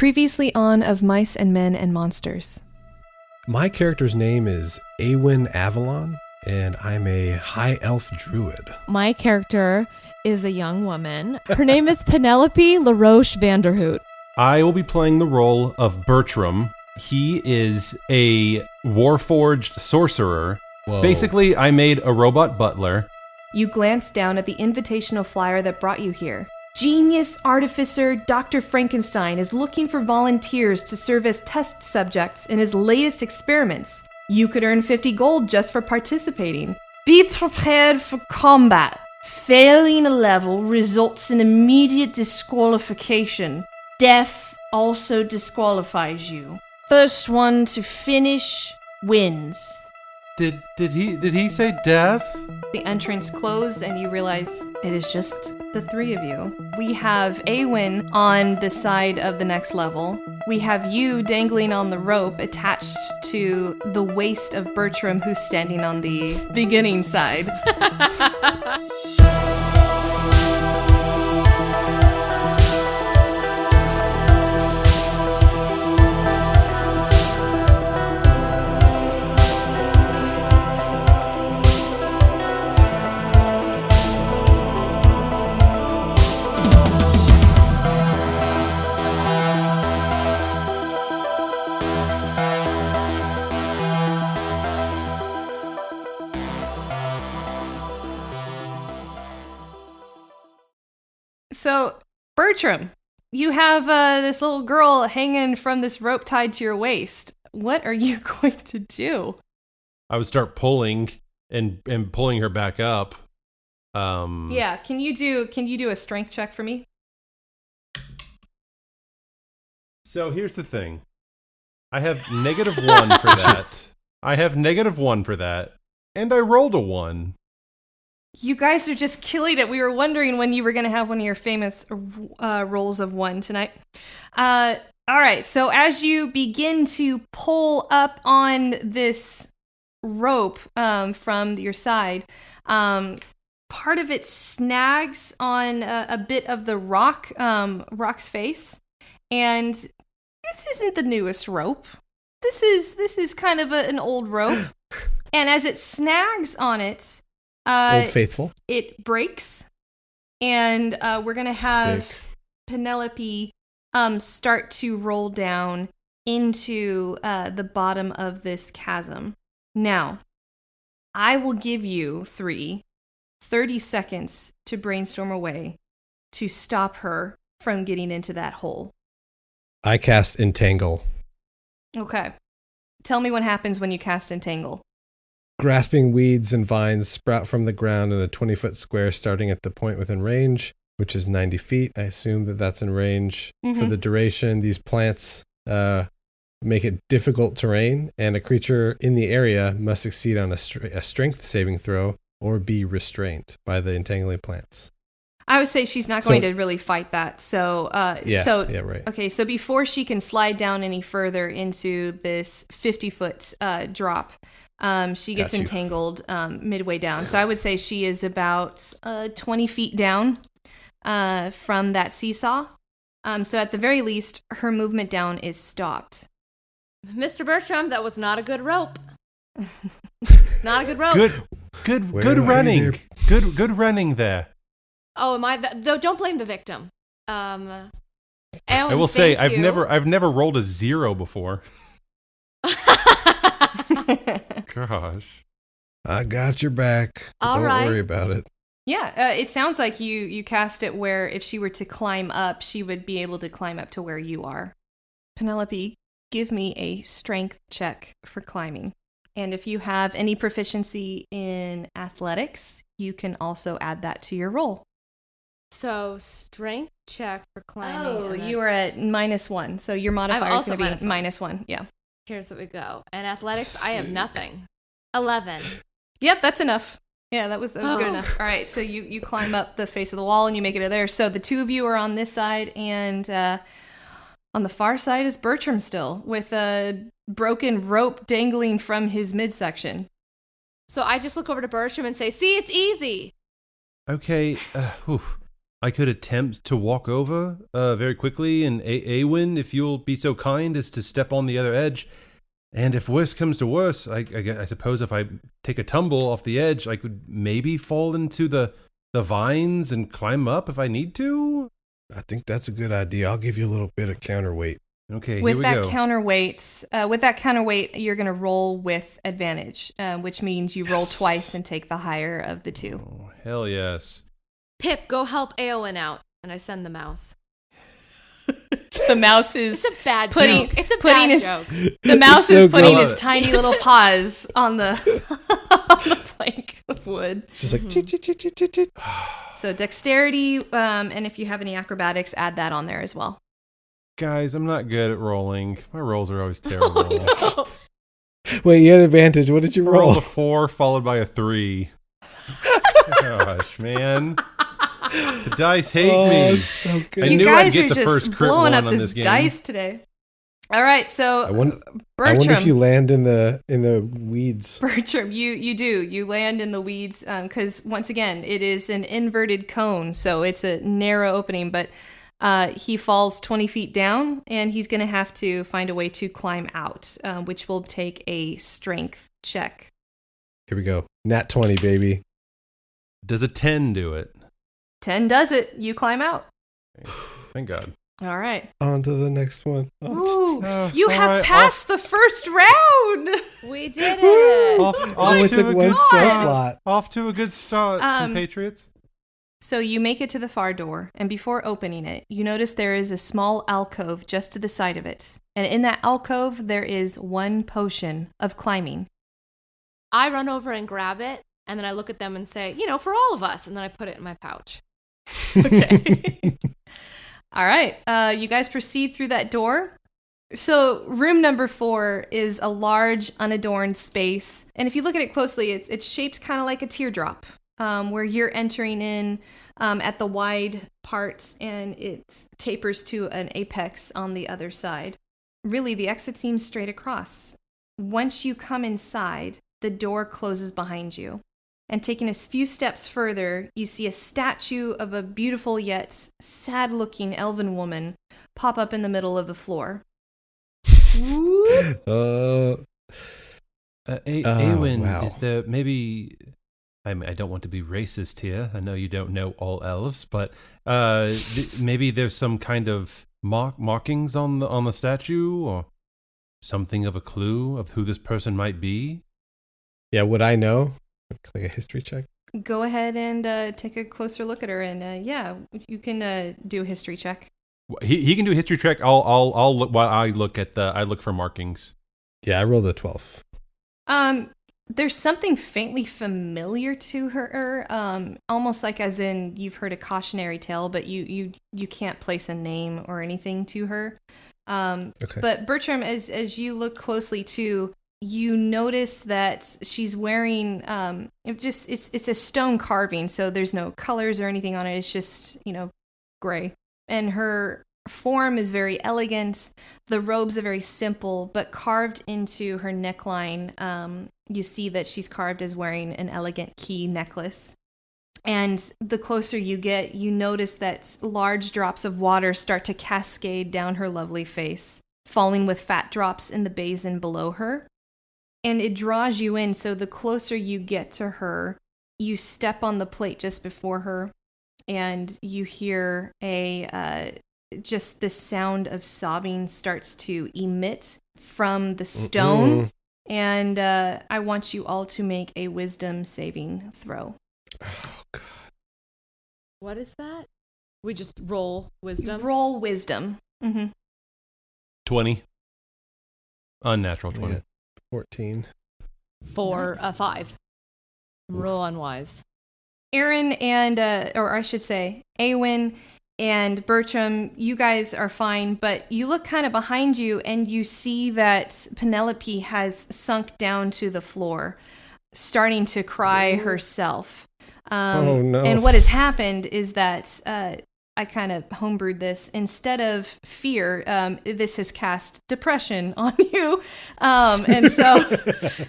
Previously on Of Mice and Men and Monsters. My character's name is Awen Avalon, and I'm a high elf druid. My character is a young woman. Her name is Penelope LaRoche Vanderhoot. I will be playing the role of Bertram. He is a warforged sorcerer. Whoa. Basically, I made a robot butler. You glance down at the invitational flyer that brought you here. Genius artificer Dr. Frankenstein is looking for volunteers to serve as test subjects in his latest experiments. You could earn 50 gold just for participating. Be prepared for combat. Failing a level results in immediate disqualification. Death also disqualifies you. First one to finish wins. Did he say death? The entrance closed and you realize it is just the three of you. We have Awen on the side of the next level. We have you dangling on the rope attached to the waist of Bertram, who's standing on the beginning side. So, Bertram, you have this little girl hanging from this rope tied to your waist. What are you going to do? I would start pulling and pulling her back up. Yeah, can you do a strength check for me? So here's the thing. I have -1 for that. And I rolled a 1. You guys are just killing it. We were wondering when you were going to have one of your famous rolls of 1 tonight. All right, so as you begin to pull up on this rope from your side, part of it snags on a bit of the rock's face, and this isn't the newest rope. This is kind of an old rope, and as it snags on it, Old Faithful. it breaks, and we're gonna have Sick. Penelope start to roll down into the bottom of this chasm. Now, I will give you 30 seconds to brainstorm a way to stop her from getting into that hole. I cast Entangle. Okay. Tell me what happens when you cast Entangle. Grasping weeds and vines sprout from the ground in a 20-foot square starting at the point within range, which is 90 feet. I assume that that's in range. For the duration, these plants make it difficult terrain, and a creature in the area must succeed on a strength saving throw or be restrained by the entangling plants. I would say she's not going to really fight that. So, Yeah, right. Okay, so before she can slide down any further into this 50-foot drop, she gets entangled midway down. So I would say she is about 20 feet down from that seesaw. So at the very least, her movement down is stopped. Mr. Bertram, that was not a good rope. Not a good rope. Good running. Good running there. Oh, am I? Though, don't blame the victim. I will say I've never rolled a 0 before. Gosh. I got your back. All Don't right. worry about it. Yeah, it sounds like you cast it where if she were to climb up, she would be able to climb up to where you are. Penelope, give me a strength check for climbing. And if you have any proficiency in athletics, you can also add that to your roll. So, strength check for climbing. Oh, you are at -1, so your modifier is going to be -1. Yeah. Here's what we go. And athletics, I have nothing. 11. Yep, that's enough. Yeah, that was good enough. All right, so you climb up the face of the wall and you make it there. So the two of you are on this side, and on the far side is Bertram still, with a broken rope dangling from his midsection. So I just look over to Bertram and say, "See, it's easy." Okay. I could attempt to walk over very quickly, and Awen, if you'll be so kind as to step on the other edge. And if worse comes to worse, I suppose if I take a tumble off the edge, I could maybe fall into the vines and climb up if I need to. I think that's a good idea. I'll give you a little bit of counterweight. Okay, With here we that go. counterweight, you're going to roll with advantage, which means you roll twice and take the higher of the two. Oh, hell yes. Pip, go help Aowen out. And I send the mouse. The mouse is It's a bad putting- joke. It's a putting bad his- joke. the mouse so is putting good. his tiny little paws on the on the plank of wood. It's just like chit, chit, chit, chit, chit, chit. So dexterity, and if you have any acrobatics, add that on there as well. Guys, I'm not good at rolling. My rolls are always terrible. Oh, Wait, you had advantage. What did you I rolled roll? a 4 folled by a 3. Gosh, man. The dice hate Oh, me. it's so good. I you knew guys I'd get are the just first crit blowing one up on this this game. dice today. All right, so I wonder Bertram, if you land in the weeds. Bertram, you do. You land in the weeds because, once again, it is an inverted cone, so it's a narrow opening, but he falls 20 feet down, and he's going to have to find a way to climb out, which will take a strength check. Here we go. Nat 20, baby. Does a 10 do it? 10 does it. You climb out. Thank God. All right. On to the next one. Ooh, Oh, you all have right, passed the first round. We did it. Off Only to took a one good spell start. slot. Off to a good start, compatriots. So you make it to the far door, and before opening it, you notice there is a small alcove just to the side of it. And in that alcove, there is one potion of climbing. I run over and grab it, and then I look at them and say, for all of us. And then I put it in my pouch. Okay. All right. You guys proceed through that door. So room number 4 is a large, unadorned space. And if you look at it closely, it's shaped kind of like a teardrop, where you're entering in at the wide part, and it tapers to an apex on the other side. Really, the exit seems straight across. Once you come inside, the door closes behind you. And taking a few steps further, you see a statue of a beautiful yet sad-looking elven woman pop up in the middle of the floor. Whoop. Awen, wow. is there maybe... I don't want to be racist here. I know you don't know all elves, but maybe there's some kind of markings on the statue, or something of a clue of who this person might be. Yeah, would I know? Like a history check? Go ahead and take a closer look at her, and you can do a history check. He can do a history check. I'll look while I look for markings. Yeah, I rolled a 12. There's something faintly familiar to her, almost like as in you've heard a cautionary tale, but you can't place a name or anything to her. Okay. But Bertram, as you look closely too, you notice that she's wearing it's a stone carving, so there's no colors or anything on it. It's just gray, and her form is very elegant. The robes are very simple, but carved into her neckline, you see that she's carved as wearing an elegant key necklace. And the closer you get, you notice that large drops of water start to cascade down her lovely face, falling with fat drops in the basin below her. And it draws you in, so the closer you get to her, you step on the plate just before her, and you hear just the sound of sobbing starts to emit from the stone. And I want you all to make a wisdom saving throw. Oh, God. What is that? We just roll wisdom? Roll wisdom. 20. Unnatural 20. Yeah. 14. For Nice. 5. I'm real unwise. Aaron and, or I should say, Awen and Bertram, you guys are fine, but you look kind of behind you and you see that Penelope has sunk down to the floor, starting to cry herself. Oh, no. And what has happened is that I kind of homebrewed this. Instead of fear, this has cast depression on you. And so,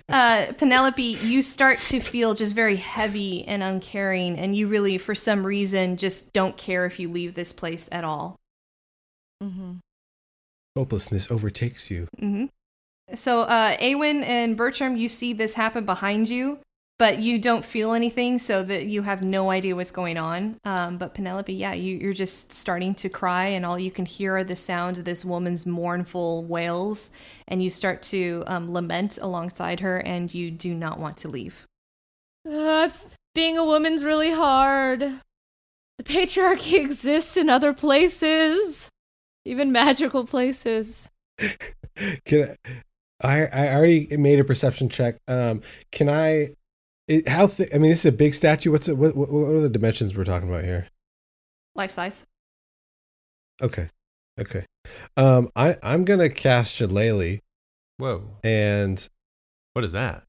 Penelope, you start to feel just very heavy and uncaring, and you really, for some reason, just don't care if you leave this place at all. Mm-hmm. Hopelessness overtakes you. Mm-hmm. So, Awen and Bertram, you see this happen behind you, but you don't feel anything, so that you have no idea what's going on. But Penelope, yeah, you're just starting to cry, and all you can hear are the sounds of this woman's mournful wails, and you start to lament alongside her, and you do not want to leave. Being a woman's really hard. The patriarchy exists in other places, even magical places. I already made a perception check. Can I? This is a big statue. What are the dimensions we're talking about here? Life size. Okay. I'm gonna cast Shillelagh. Whoa. And What is that?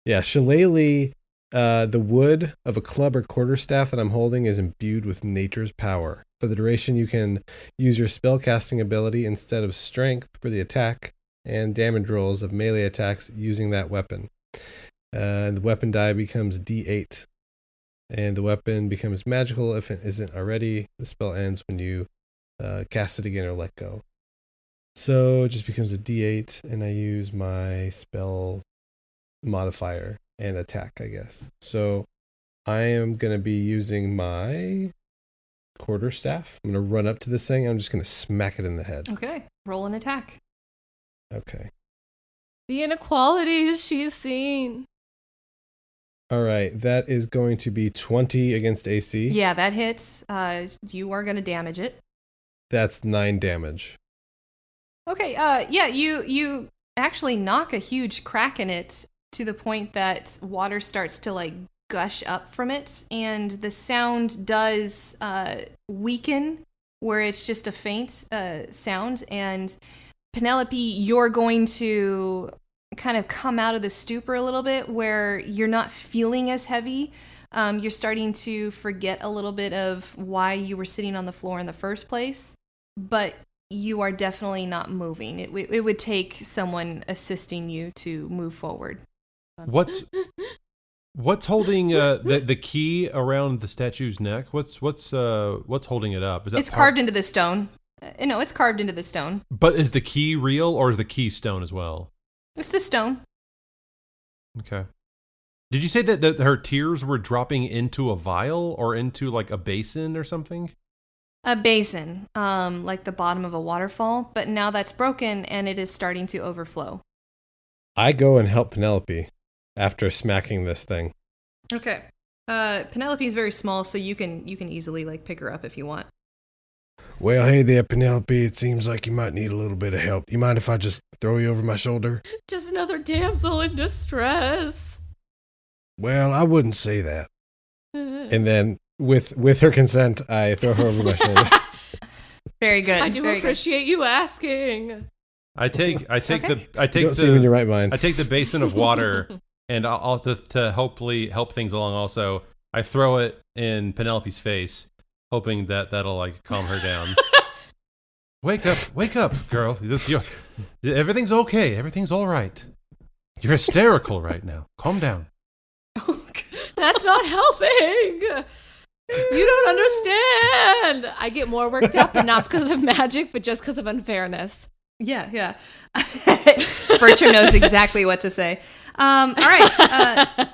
yeah, Shillelagh, the wood of a club or quarterstaff that I'm holding is imbued with nature's power. For the duration, you can use your spellcasting ability instead of strength for the attack and damage rolls of melee attacks using that weapon. The weapon die becomes D8, and the weapon becomes magical if it isn't already. The spell ends when you cast it again or let go. So it just becomes a D8, and I use my spell modifier and attack, I guess. So I am going to be using my quarterstaff. I'm going to run up to this thing. I'm just going to smack it in the head. Okay, roll an attack. Okay. The inequalities she's seen. All right, that is going to be 20 against AC. Yeah, that hits. You are going to damage it. That's 9 damage. Okay, yeah, you actually knock a huge crack in it to the point that water starts to like gush up from it, and the sound does weaken where it's just a faint sound. And Penelope, you're going to kind of come out of the stupor a little bit where you're not feeling as heavy. You're starting to forget a little bit of why you were sitting on the floor in the first place, but you are definitely not moving. It would take someone assisting you to move forward. What's holding the key around the statue's neck? What's holding it up? Is that it's carved into the stone. No, it's carved into the stone. But is the key real, or is the key stone as well? It's the stone. Okay. Did you say that her tears were dropping into a vial or into like a basin or something? A basin, like the bottom of a waterfall, but now that's broken and it is starting to overflow. I go and help Penelope after smacking this thing. Okay. Penelope is very small, so you can easily like pick her up if you want. Well, hey there, Penelope. It seems like you might need a little bit of help. You mind if I just throw you over my shoulder? Just another damsel in distress. Well, I wouldn't say that. And then, with her consent, I throw her over my shoulder. Very good. I do appreciate you asking. I take Okay. You don't seem in your right mind. I take the basin of water and I'll to hopefully help things along. Also, I throw it in Penelope's face, hoping that'll like calm her down. Wake up, girl. Everything's okay. Everything's all right. You're hysterical right now. Calm down. That's not helping. You don't understand. I get more worked up, and not because of magic, but just because of unfairness. Yeah. Bertram knows exactly what to say. All right.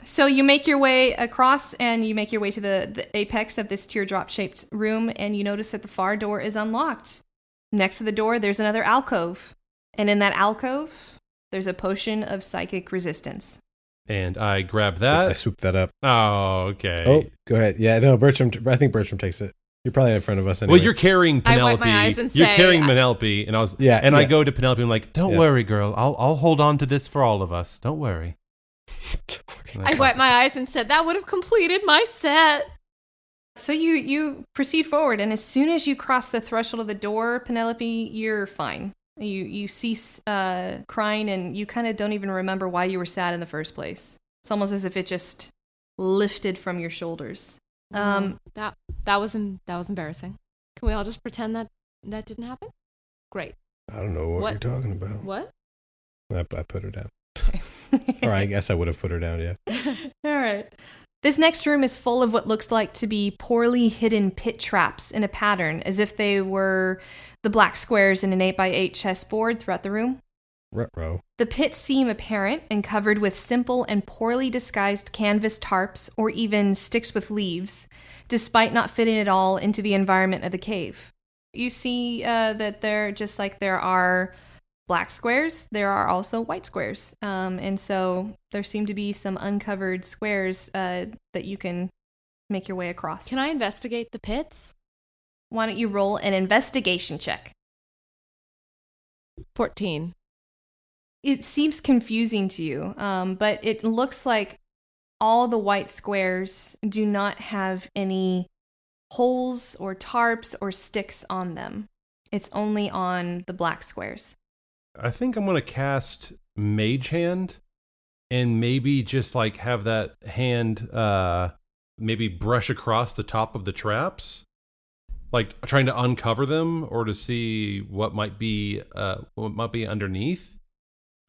So you make your way across, and you make your way to the apex of this teardrop-shaped room, and you notice that the far door is unlocked. Next to the door, there's another alcove. And in that alcove, there's a potion of psychic resistance. And I grab that. I swoop that up. Oh, okay. Oh, go ahead. Yeah, no, Bertram. I think Bertram takes it. You're probably in front of us anyway. Well, you're carrying I Penelope. wipe my eyes and You're say, carrying Penelope, and I go to Penelope. I'm like, "Don't worry, girl. I'll hold on to this for all of us. Don't worry." I wiped my eyes and said, that would have completed my set. So you proceed forward, and as soon as you cross the threshold of the door, Penelope, you're fine. You cease crying, and you kind of don't even remember why you were sad in the first place. It's almost as if it just lifted from your shoulders. That was embarrassing. Can we all just pretend that didn't happen? Great. I don't know what you're talking about. What? I put her down. Or I guess I would have put her down, yeah. All right. This next room is full of what looks like to be poorly hidden pit traps in a pattern, as if they were the black squares in an 8x8 chessboard throughout the room. Ruh-roh. The pits seem apparent and covered with simple and poorly disguised canvas tarps or even sticks with leaves, despite not fitting at all into the environment of the cave. You see that there, just like there are black squares, there are also white squares. And so there seem to be some uncovered squares that you can make your way across. Can I investigate the pits? Why don't you roll an investigation check? 14. It seems confusing to you, but it looks like all the white squares do not have any holes or tarps or sticks on them. It's only on the black squares. I think I'm going to cast Mage Hand and maybe just like have that hand maybe brush across the top of the traps, like trying to uncover them or to see what might be underneath.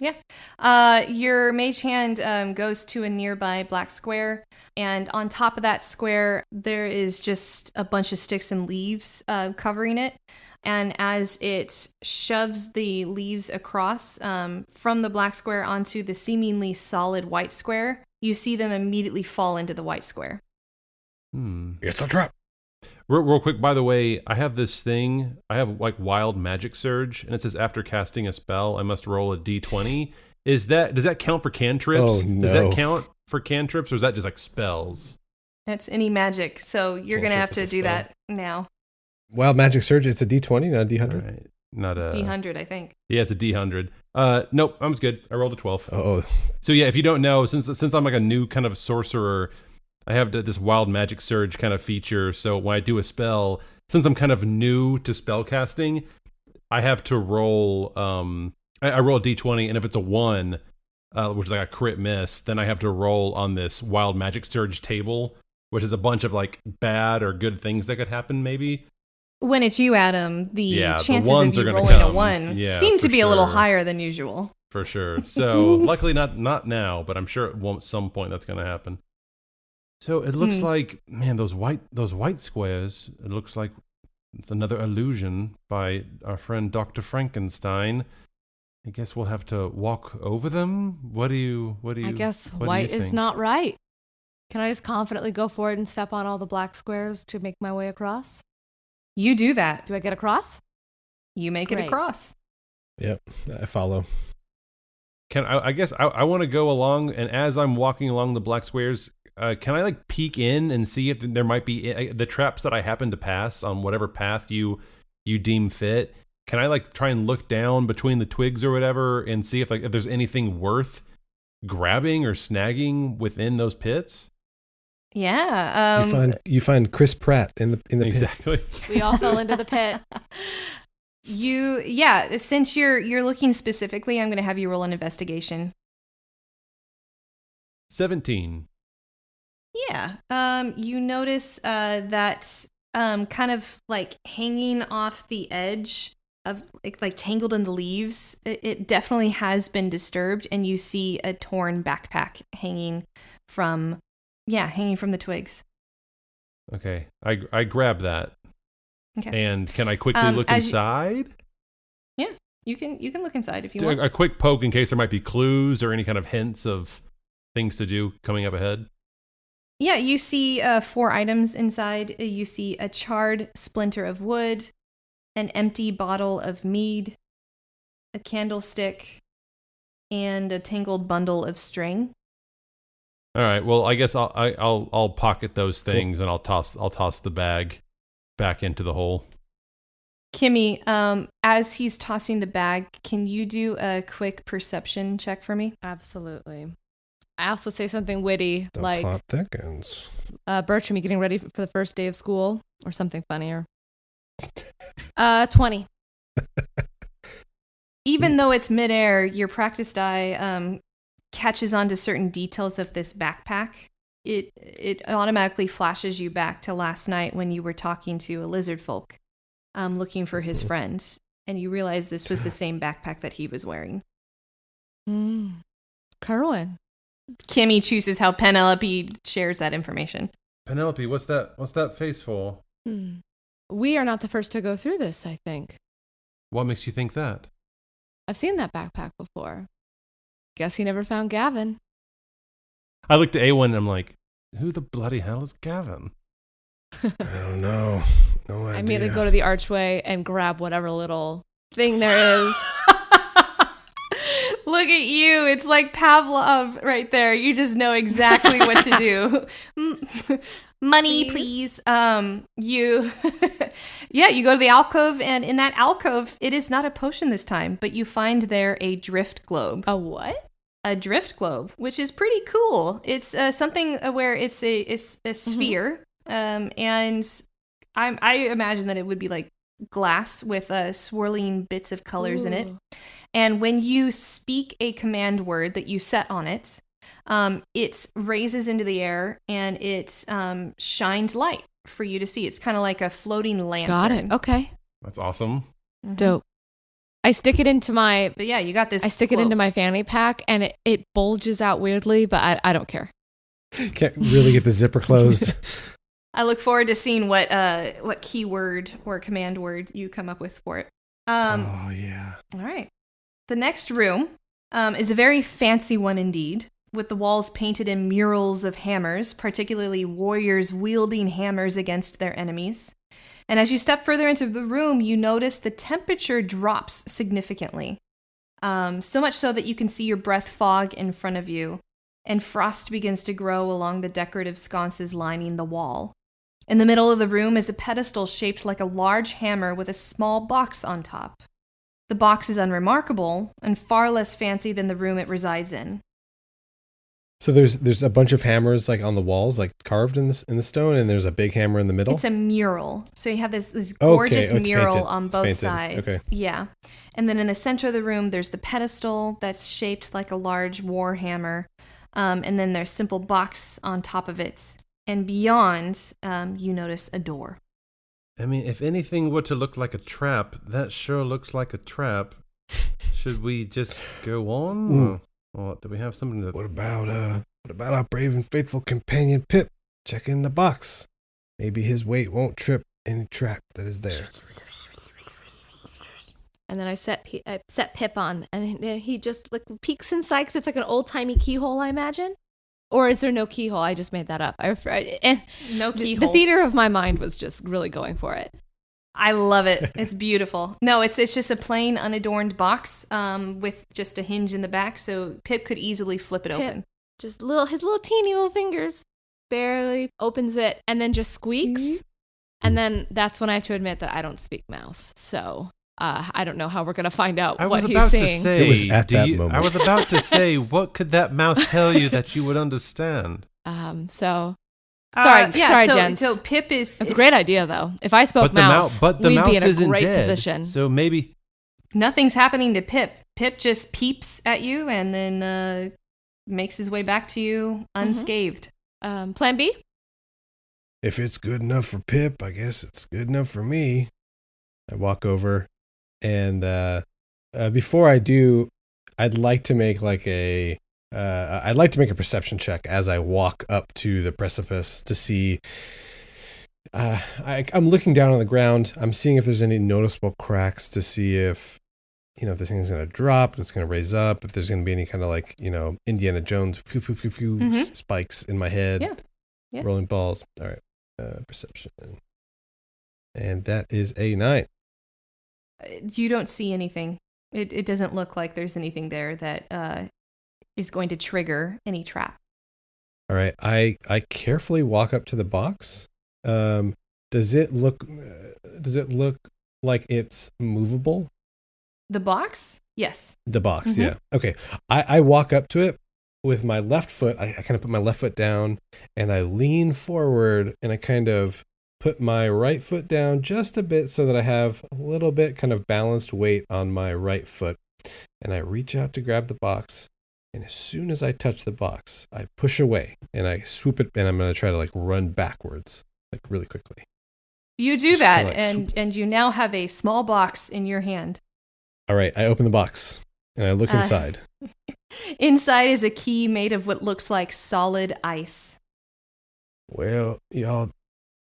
Yeah. Your mage hand goes to a nearby black square, and on top of that square, there is just a bunch of sticks and leaves covering it. And as it shoves the leaves across from the black square onto the seemingly solid white square, you see them immediately fall into the white square. It's a trap. Real quick, by the way, I have this thing. I have like Wild Magic Surge, and it says after casting a spell, I must roll a d20. Does that count for cantrips? Oh, no. Does that count for cantrips, or is that just like spells? That's any magic, so you're going to have to do that now. Wild Magic Surge, it's a D20, not a D100. Right. Not a D100, I think. Yeah, it's a D100. Nope, I'm good. I rolled a 12. Oh. So yeah, if you don't know, since I'm like a new kind of sorcerer, I have this Wild Magic Surge kind of feature. So when I do a spell, since I'm kind of new to spell casting, I have to roll. I roll a d20, and if it's a 1, which is like a crit miss, then I have to roll on this Wild Magic Surge table, which is a bunch of like bad or good things that could happen. Maybe when it's you, Adam, the chances the of you rolling a 1 seem to be a little higher than usual. For sure. So luckily not now, but I'm sure at some point that's going to happen. So it looks like, man, those white squares, it looks like it's another illusion by our friend Dr. Frankenstein. I guess we'll have to walk over them. I guess white is not right. Can I just confidently go forward and step on all the black squares to make my way across? You do that. Do I get across? You make it across. Yep, I follow. I guess I want to go along, and as I'm walking along the black squares, can I like peek in and see if there might be the traps that I happen to pass on whatever path you deem fit? Can I like try and look down between the twigs or whatever and see if there's anything worth grabbing or snagging within those pits? Yeah. You find Chris Pratt in the pit. Exactly. We all fell into the pit. Since you're looking specifically, I'm going to have you roll an investigation. 17. Yeah. You notice that kind of like hanging off the edge of like tangled in the leaves, it definitely has been disturbed, and you see a torn backpack hanging from the twigs. Okay. I grab that. Okay. And can I quickly look inside? You can look inside if you want. A quick poke in case there might be clues or any kind of hints of things to do coming up ahead. Yeah, you see 4 items inside. You see a charred splinter of wood, an empty bottle of mead, a candlestick, and a tangled bundle of string. All right. Well, I guess I'll pocket those things and I'll toss the bag back into the hole. Kimmie, as he's tossing the bag, can you do a quick perception check for me? Absolutely. I also say something witty, The like, plot thickens. Bertram, you getting ready for the first day of school? Or something funnier. 20. Even though it's midair, your practiced eye catches on to certain details of this backpack. it automatically flashes you back to last night when you were talking to a lizard folk, looking for his friend, and you realize this was the same backpack that he was wearing. Kerwin. Kimmie chooses how Penelope shares that information. Penelope, what's that face for? We are not the first to go through this, I think. What makes you think that? I've seen that backpack before. Guess he never found Gavin. I looked at A1 and I'm like, who the bloody hell is Gavin? I don't know. No idea. I immediately go to the archway and grab whatever little thing there is. Look at you. It's like Pavlov right there. You just know exactly what to do. Money, please. You go to the alcove, and in that alcove, it is not a potion this time, but you find there a drift globe. A what? A drift globe, which is pretty cool. It's something where it's a sphere, and I imagine that it would be like glass with swirling bits of colors in it. And when you speak a command word that you set on it, it raises into the air and it shines light for you to see. It's kind of like a floating lantern. Got it. Okay. That's awesome. Dope. I stick it into my... But yeah, you got this. I stick it into my fanny pack and it bulges out weirdly, but I don't care. Can't really get the zipper closed. I look forward to seeing what keyword or command word you come up with for it. Oh, yeah. All right. The next room is a very fancy one indeed, with the walls painted in murals of hammers, particularly warriors wielding hammers against their enemies. And as you step further into the room, you notice the temperature drops significantly. So much so that you can see your breath fog in front of you, and frost begins to grow along the decorative sconces lining the wall. In the middle of the room is a pedestal shaped like a large hammer with a small box on top. The box is unremarkable and far less fancy than the room it resides in. So there's a bunch of hammers like on the walls, like carved in the stone, and there's a big hammer in the middle. It's a mural. So you have this gorgeous mural painted. on It's both painted. sides. Okay. Yeah. And then in the center of the room, there's the pedestal that's shaped like a large war hammer. And then there's simple box on top of it. And beyond, you notice a door. I mean, if anything were to look like a trap, that sure looks like a trap. Should we just go on? Or do we have something to... What about our brave and faithful companion Pip? Check in the box. Maybe his weight won't trip any trap that is there. And then I set Pip on, and he just like peeks inside because it's like an old-timey keyhole, I imagine. Or is there no keyhole? I just made that up. No keyhole. The theater of my mind was just really going for it. I love it. It's beautiful. No, it's just a plain, unadorned box with just a hinge in the back, so Pip could easily flip it open. Just his little teeny little fingers barely opens it, and then just squeaks. And then that's when I have to admit that I don't speak mouse. So I don't know how we're gonna find out what he's saying. It was at that moment. I was about to say, what could that mouse tell you that you would understand? Sorry, Jens. So Pip is... It's a great idea, though. If I spoke mouse, the we'd mouse be in a isn't great dead, position. So maybe... Nothing's happening to Pip. Pip just peeps at you and then makes his way back to you unscathed. Plan B? If it's good enough for Pip, I guess it's good enough for me. I walk over, and before I do, I'd like to make a perception check as I walk up to the precipice to see. I'm looking down on the ground. I'm seeing if there's any noticeable cracks to see if this thing's going to drop, if it's going to raise up, if there's going to be any kind of Indiana Jones spikes in my head, rolling balls. All right, perception, and that is a 9. You don't see anything. It doesn't look like there's anything there that is going to trigger any trap. All right, I carefully walk up to the box. Does it look like it's movable? The box? Yes. The box, yeah. Okay. I walk up to it with my left foot. I kind of put my left foot down and I lean forward and I kind of put my right foot down just a bit so that I have a little bit kind of balanced weight on my right foot. And I reach out to grab the box And as soon as I touch the box, I push away and I swoop it, and I'm going to try to like run backwards, like really quickly. You do Just that, kinda like and you now have a small box in your hand. All right, I open the box and I look inside. Inside is a key made of what looks like solid ice. Well, y'all,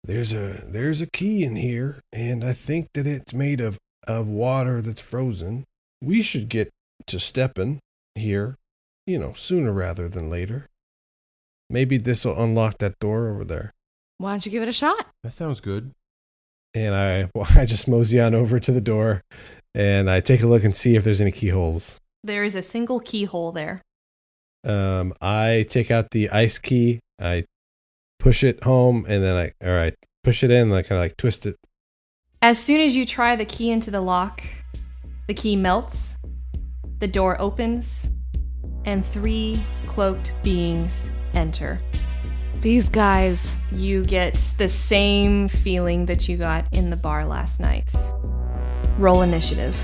there's a key in here, and I think that it's made of water that's frozen. We should get to stepping here, sooner rather than later. Maybe this will unlock that door over there. Why don't you give it a shot? That sounds good. And I just mosey on over to the door, and I take a look and see if there's any keyholes. There is a single keyhole there. I take out the ice key, I push it home, and then I push it in, and I kind of like twist it. As soon as you try the key into the lock, the key melts, the door opens, and 3 cloaked beings enter. These guys. You get the same feeling that you got in the bar last night. Roll initiative.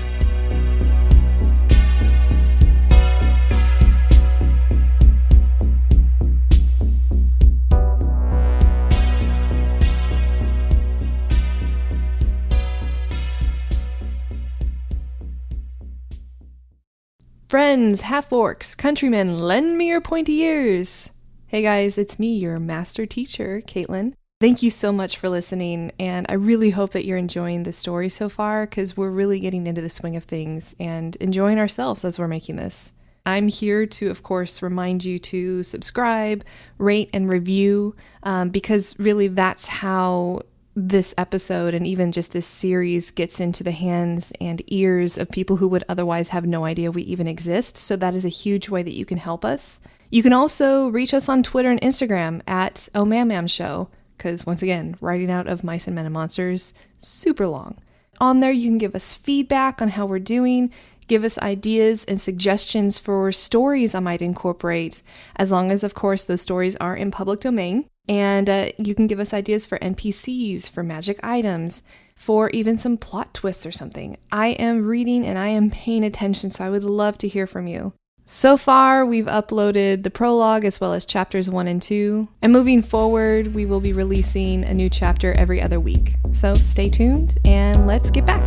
Friends, half-orcs, countrymen, lend me your pointy ears. Hey guys, it's me, your master teacher, Katelyn. Thank you so much for listening, and I really hope that you're enjoying the story so far, because we're really getting into the swing of things and enjoying ourselves as we're making this. I'm here to, of course, remind you to subscribe, rate, and review, because really that's how this episode and even just this series gets into the hands and ears of people who would otherwise have no idea we even exist. So that is a huge way that you can help us. You can also reach us on Twitter and Instagram at @OhMamMamShow, because once again, writing out of Mice and Men and Monsters, super long. On there, you can give us feedback on how we're doing, give us ideas and suggestions for stories I might incorporate, as long as, of course, those stories are in public domain. And you can give us ideas for NPCs, for magic items, for even some plot twists or something. I am reading and I am paying attention, so I would love to hear from you. So far, we've uploaded the prologue as well as chapters 1 and 2. And moving forward, we will be releasing a new chapter every other week. So stay tuned and let's get back.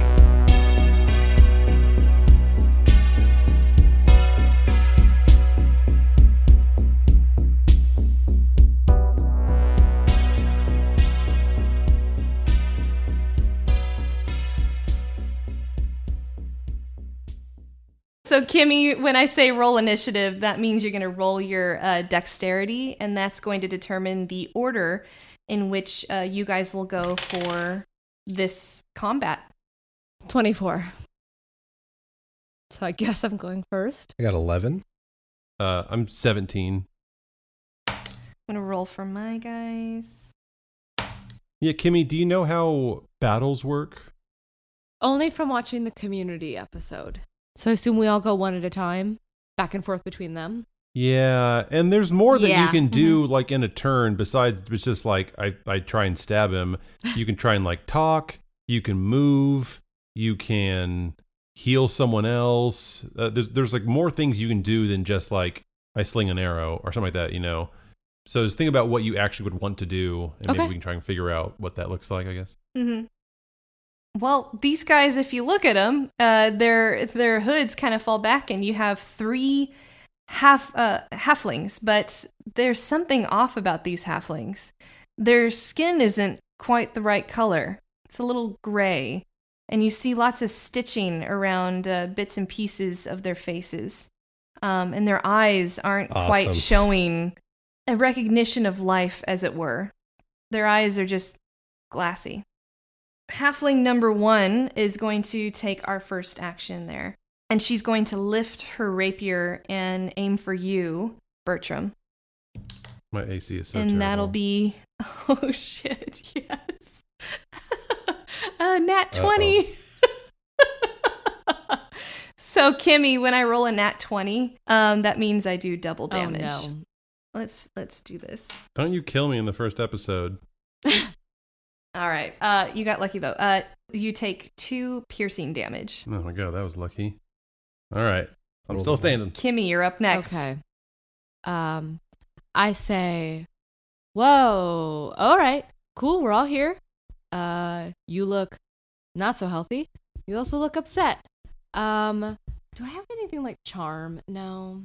So Kimmie, when I say roll initiative, that means you're going to roll your dexterity, and that's going to determine the order in which you guys will go for this combat. 24. So I guess I'm going first. I got 11. I'm 17. I'm going to roll for my guys. Yeah, Kimmie, do you know how battles work? Only from watching the Community episode. So I assume we all go one at a time, back and forth between them. Yeah, and there's more that Yeah. you can do like in a turn besides it's just like I try and stab him. You can try and like talk, you can move, you can heal someone else. There's like more things you can do than just like I sling an arrow or something like that, So just think about what you actually would want to do, and maybe we can try and figure out what that looks like, I guess. Mm-hmm. Well, these guys, if you look at them, their hoods kind of fall back, and you have 3 halflings. But there's something off about these halflings. Their skin isn't quite the right color. It's a little gray, and you see lots of stitching around bits and pieces of their faces. And their eyes aren't quite showing a recognition of life, as it were. Their eyes are just glassy. Halfling number 1 is going to take our first action there. And she's going to lift her rapier and aim for you, Bertram. My AC is so and terrible. That'll be... Oh, shit, yes. Nat 20. So, Kimmie, when I roll a nat 20, that means I do double damage. Oh, no. Let's do this. Don't you kill me in the first episode. All right. You got lucky, though. You take 2 piercing damage. Oh my god, that was lucky. All right. I'm still standing. Kimmie, you're up next. Okay. I say, whoa, all right, cool, we're all here. You look not so healthy. You also look upset. Do I have anything like charm? No.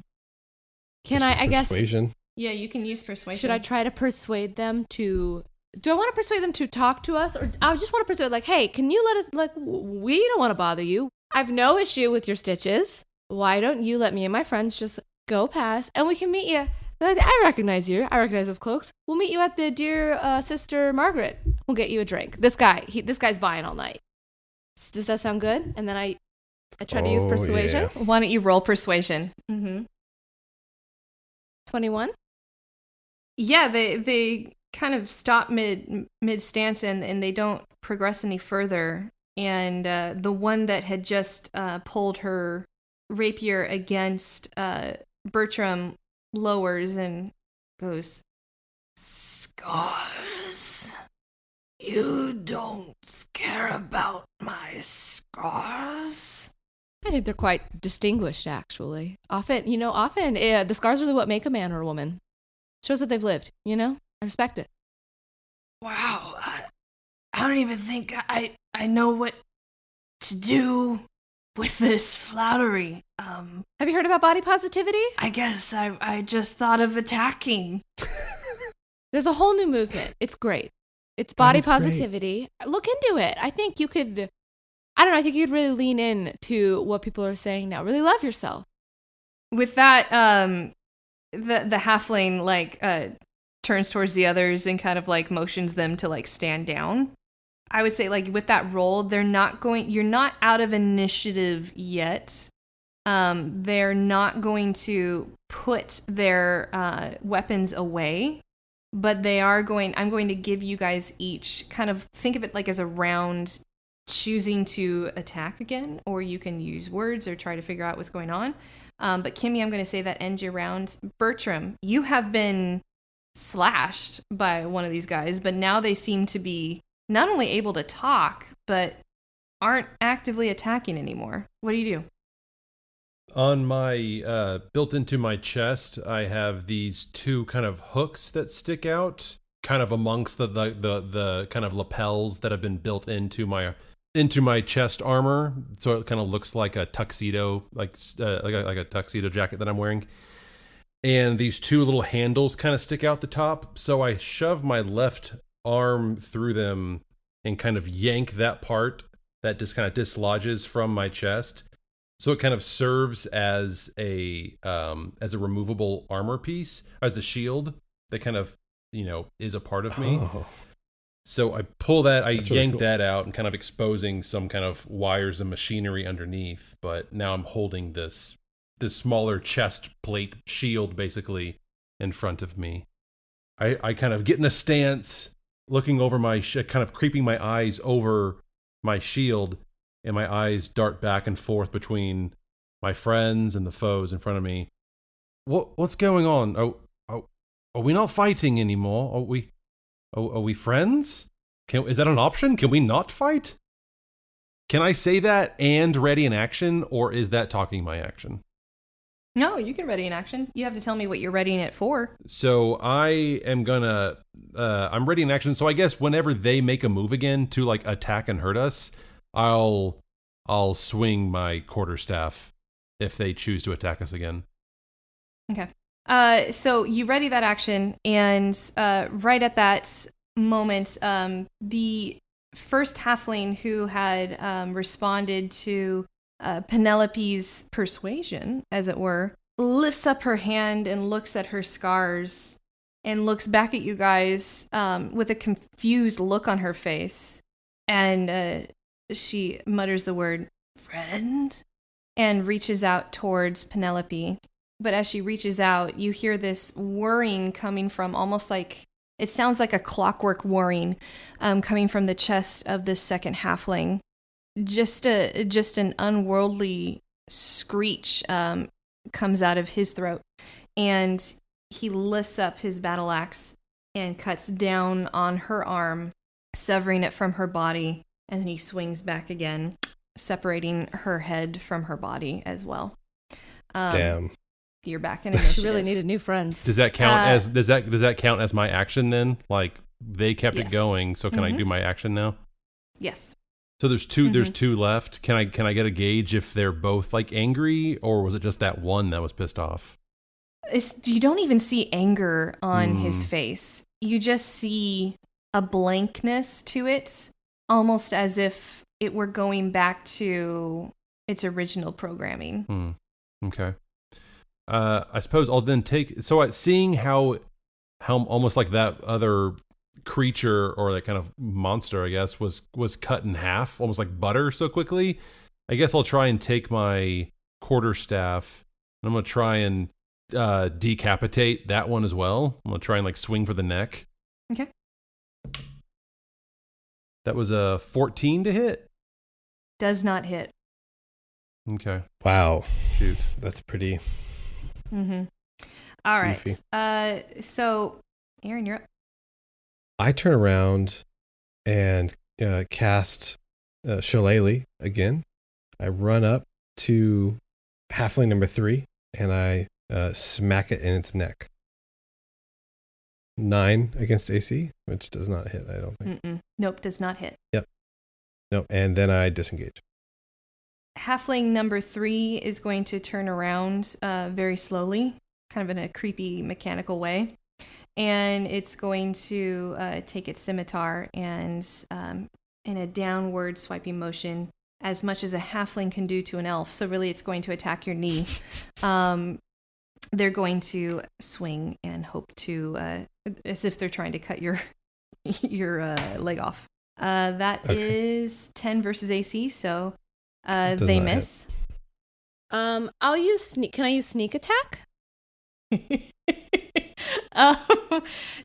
Can I guess. Persuasion. Yeah, you can use persuasion. Should I try to persuade them to. Do I want to persuade them to talk to us? Or I just want to persuade, like, hey, can you let us, like, we don't want to bother you. I have no issue with your stitches. Why don't you let me and my friends just go past and we can meet you? I recognize you. I recognize those cloaks. We'll meet you at the Dear Sister Margaret. We'll get you a drink. This guy's buying all night. Does that sound good? And then I try to use persuasion. Yeah. Why don't you roll persuasion? 21? Yeah, they kind of stop mid stance and they don't progress any further. And the one that had just pulled her rapier against Bertram lowers and goes, "Scars? You don't care about my scars?" I think they're quite distinguished, actually. Often, the scars are really what make a man or a woman. Shows that they've lived, I respect it. Wow, I don't even think I know what to do with this flattery. Have you heard about body positivity? I guess I just thought of attacking. There's a whole new movement. It's great. It's body That is great. positivity. Look into it. I think you could, I think you'd really lean in to what people are saying now. Really love yourself. With that, the halfling turns towards the others and kind of like motions them to like stand down. I would say like with that roll, you're not out of initiative yet. They're not going to put their weapons away, but I'm going to give you guys each kind of think of it like as a round choosing to attack again, or you can use words or try to figure out what's going on. But Kimmie, I'm going to say that ends your round. Bertram, you have been slashed by one of these guys, but now they seem to be not only able to talk, but aren't actively attacking anymore. What do you do? On my, built into my chest, I have these two kind of hooks that stick out, kind of amongst the kind of lapels that have been built into my chest armor. So it kind of looks like a tuxedo, like a tuxedo jacket that I'm wearing. And these two little handles kind of stick out the top. So I shove my left arm through them and kind of yank that part that just kind of dislodges from my chest. So it kind of serves as a removable armor piece, as a shield that kind of, is a part of me. Oh. So I pull that, That's really yank cool. that out and kind of exposing some kind of wires and machinery underneath. But now I'm holding this smaller chest plate shield basically in front of me. I kind of get in a stance, looking over kind of creeping my eyes over my shield, and my eyes dart back and forth between my friends and the foes in front of me. What's going on? Are we not fighting anymore? Are we friends? Is that an option? Can we not fight? Can I say that and ready in action, or is that talking my action? No, you can ready an action. You have to tell me what you're readying it for. So I am I'm ready in action. So I guess whenever they make a move again to like attack and hurt us, I'll swing my quarterstaff if they choose to attack us again. Okay. So you ready that action, and right at that moment, the first halfling who had responded to Penelope's persuasion, as it were, lifts up her hand and looks at her scars and looks back at you guys with a confused look on her face. And she mutters the word, "Friend," and reaches out towards Penelope. But as she reaches out, you hear this whirring coming from almost like, it sounds like a clockwork whirring coming from the chest of this second halfling. Just an unworldly screech comes out of his throat, and he lifts up his battle axe and cuts down on her arm, severing it from her body, and then he swings back again, separating her head from her body as well. Damn. You're back in initiative. She really needed new friends. Does that count as does that count as my action then? Like they kept Yes. it going, so can I do my action now? Yes. So there's two left. Can I get a gauge if they're both like angry, or was it just that one that was pissed off? You don't even see anger on his face. You just see a blankness to it, almost as if it were going back to its original programming. Okay. I suppose I'll then take. So seeing how almost like that other creature or that kind of monster, I guess, was cut in half, almost like butter, so quickly. I guess I'll try and take my quarterstaff and I'm gonna try and decapitate that one as well. I'm gonna try and like swing for the neck. Okay. That was a 14 to hit. Does not hit. Okay. Wow. Shoot. That's pretty. All right. Goofy. So, Aaron, you're up. I turn around and cast Shillelagh again. I run up to halfling number 3 and I smack it in its neck. 9 against AC, which does not hit, I don't think. Nope, does not hit. Yep. Nope. And then I disengage. Halfling number 3 is going to turn around very slowly, kind of in a creepy mechanical way. And it's going to take its scimitar and in a downward swiping motion, as much as a halfling can do to an elf. So really it's going to attack your knee. They're going to swing and hope to, as if they're trying to cut your leg off. That is 10 versus AC, so they miss. I'll use sneak. Can I use sneak attack?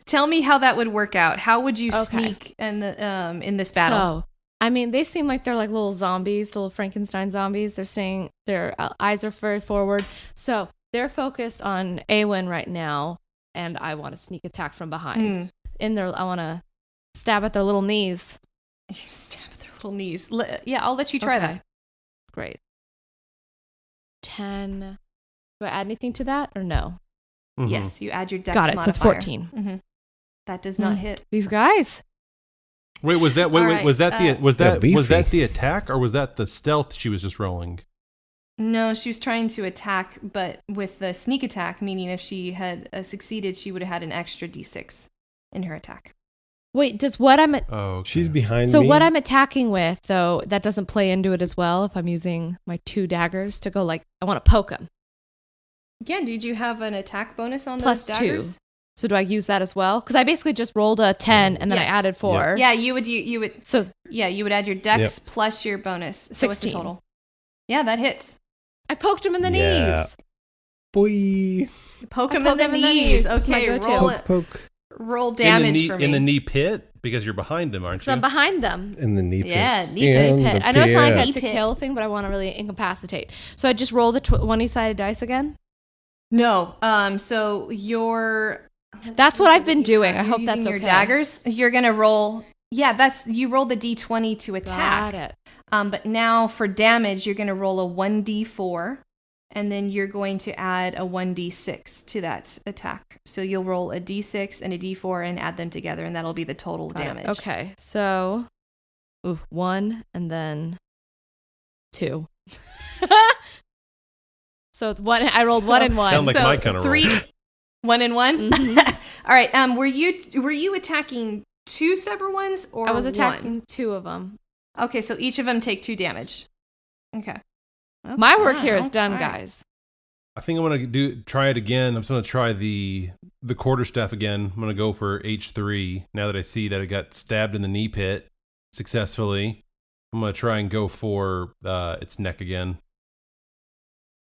Tell me how that would work out. How would you sneak in this battle? So, I mean, they seem like they're like little zombies, little Frankenstein zombies. They're saying their eyes are very forward. So they're focused on Awen right now, and I want to sneak attack from behind. I want to stab at their little knees. You stab at their little knees. Yeah, I'll let you try that. Great. 10. Do I add anything to that or no? Yes, you add your dex Got it. modifier. So it's 14. That does not hit. These guys. Wait, was that was that the attack or was that the stealth she was just rolling? No, she was trying to attack, but with the sneak attack, meaning if she had succeeded, she would have had an extra d6 in her attack. Wait, does what I'm... She's behind me. So what I'm attacking with, though, that doesn't play into it as well if I'm using my 2 daggers to go, like, I want to poke him. Yeah, did you have an attack bonus on those daggers? +2. So do I use that as well? Because I basically just rolled a 10 and then I added 4. Yep. Yeah, you would. So yeah, you would add your dex plus your bonus. So 16. what's the total? Yeah, that hits. I poked him in the knees. Boy. Poke him in the knees. That's my Okay, go-to. Poke. Roll damage for me. In the knee pit? Because you're behind them, aren't you? Because I'm behind them. In the knee pit. Yeah, knee Pit. I know it's not like Knee to pit. kill thing, but I want to really incapacitate. So I just roll the 20-sided dice again? No. So your... That's what I've been doing. I You're hope using that's okay. your daggers. You're going to roll... Yeah, you roll the d20 to attack. Got it. But now for damage, you're going to roll a 1d4, and then you're going to add a 1d6 to that attack. So you'll roll a d6 and a d4 and add them together, and that'll be the total damage. Okay, so 1 and then 2. So it's 1. I rolled 1 and 1. Sound like so my kind of 3, roll. 1 and 1. Mhm. All right. Were you attacking 2 separate ones or I was attacking 1? 2 of them. Okay, so each of them take 2 damage. Okay. My work here is done, guys. I think I'm gonna try it again. I'm just gonna try the quarterstaff again. I'm gonna go for H3 now that I see that it got stabbed in the knee pit successfully. I'm gonna try and go for its neck again.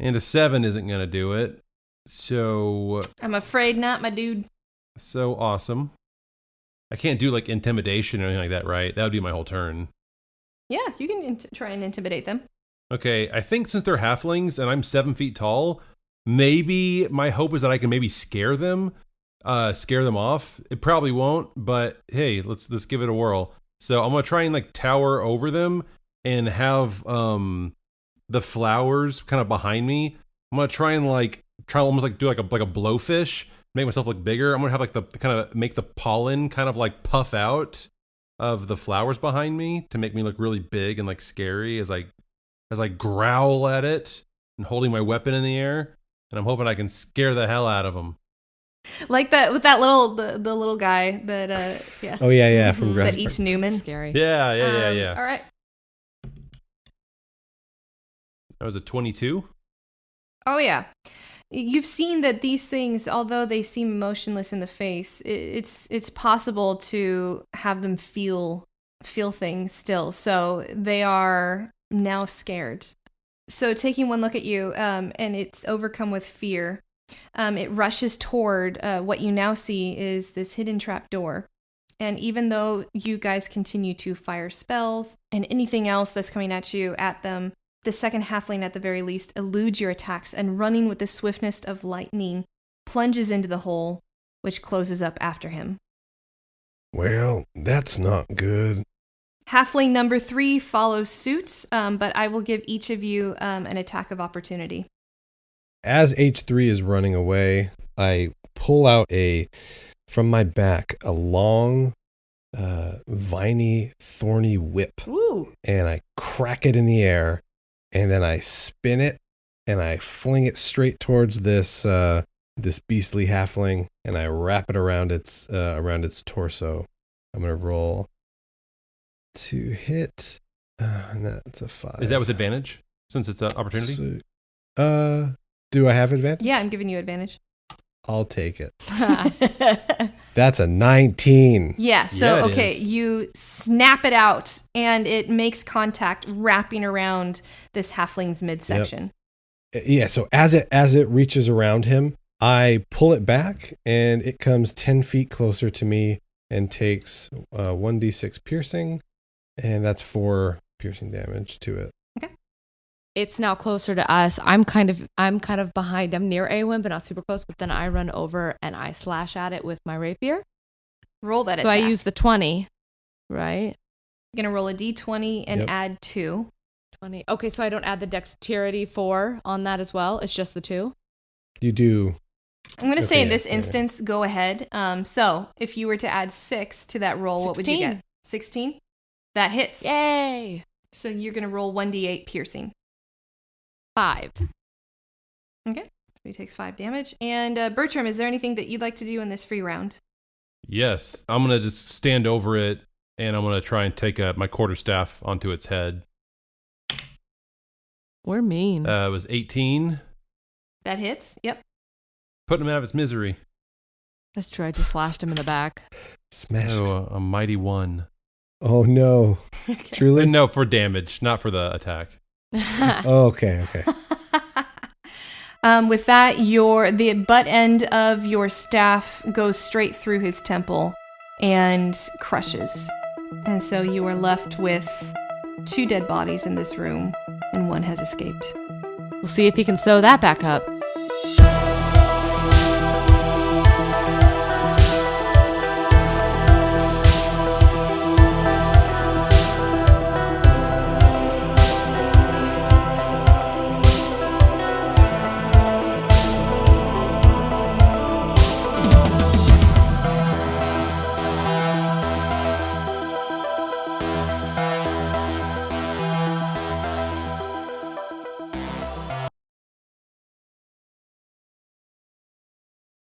And a 7 isn't gonna do it. So I'm afraid not, my dude. So awesome. I can't do like intimidation or anything like that, right? That would be my whole turn. Yeah, you can try and intimidate them. Okay, I think since they're halflings and I'm 7 feet tall, maybe my hope is that I can maybe scare them off. It probably won't, but hey, let's give it a whirl. So I'm gonna try and like tower over them and have the flowers kind of behind me I'm gonna try almost like do like a blowfish, make myself look bigger. I'm gonna have like the kind of make the pollen kind of like puff out of the flowers behind me to make me look really big and like scary as I growl at it and holding my weapon in the air, and I'm hoping I can scare the hell out of them. Like that with that little the little guy that yeah. Oh yeah, from Jurassic that eats Park. Newman. Scary. Yeah. All right. That was a 22. Oh yeah. You've seen that these things, although they seem motionless in the face, it's possible to have them feel things still. So they are now scared. So taking one look at you, and it's overcome with fear. It rushes toward what you now see is this hidden trap door. And even though you guys continue to fire spells and anything else that's coming at you at them, the second halfling at the very least eludes your attacks and, running with the swiftness of lightning, plunges into the hole, which closes up after him. Well, that's not good. Halfling number 3 follows suit, but I will give each of you an attack of opportunity. As H3 is running away, I pull out from my back a long, viney, thorny whip. Ooh. And I crack it in the air, and then I spin it, and I fling it straight towards this beastly halfling, and I wrap it around its torso. I'm gonna roll to hit, and that's a 5. Is that with advantage since it's an opportunity? So, do I have advantage? Yeah, I'm giving you advantage. I'll take it. That's a 19. Yeah, so, Yeah, okay, is. you snap it out, and it makes contact wrapping around this halfling's midsection. Yeah, so as it reaches around him, I pull it back, and it comes 10 feet closer to me and takes 1d6 piercing, and that's 4 piercing damage to it. Okay. It's now closer to us. I'm kind of behind. I'm near Awen, but not super close. But then I run over and I slash at it with my rapier. Roll that So attack. I use the 20, right? You're going to roll a d20 and Yep. add 2. 20. Okay, so I don't add the dexterity 4 on that as well. It's just the 2. You do. I'm going to say Okay, in this yeah. instance, go ahead. So if you were to add 6 to that roll, what would you 16. get? 16? That hits. Yay! So you're going to roll 1d8 piercing. 5. Okay. So he takes 5 damage. And Bertram, is there anything that you'd like to do in this free round? Yes. I'm going to just stand over it, and I'm going to try and take my quarterstaff onto its head. We're mean. It was 18. That hits. Yep. Putting him out of his misery. That's true. I just slashed him in the back. Smash. Oh, a mighty 1. Oh no. Okay. Truly? No, for damage, not for the attack. Oh, okay. With that, the butt end of your staff goes straight through his temple and crushes. And so you are left with 2 dead bodies in this room, and 1 has escaped. We'll see if he can sew that back up.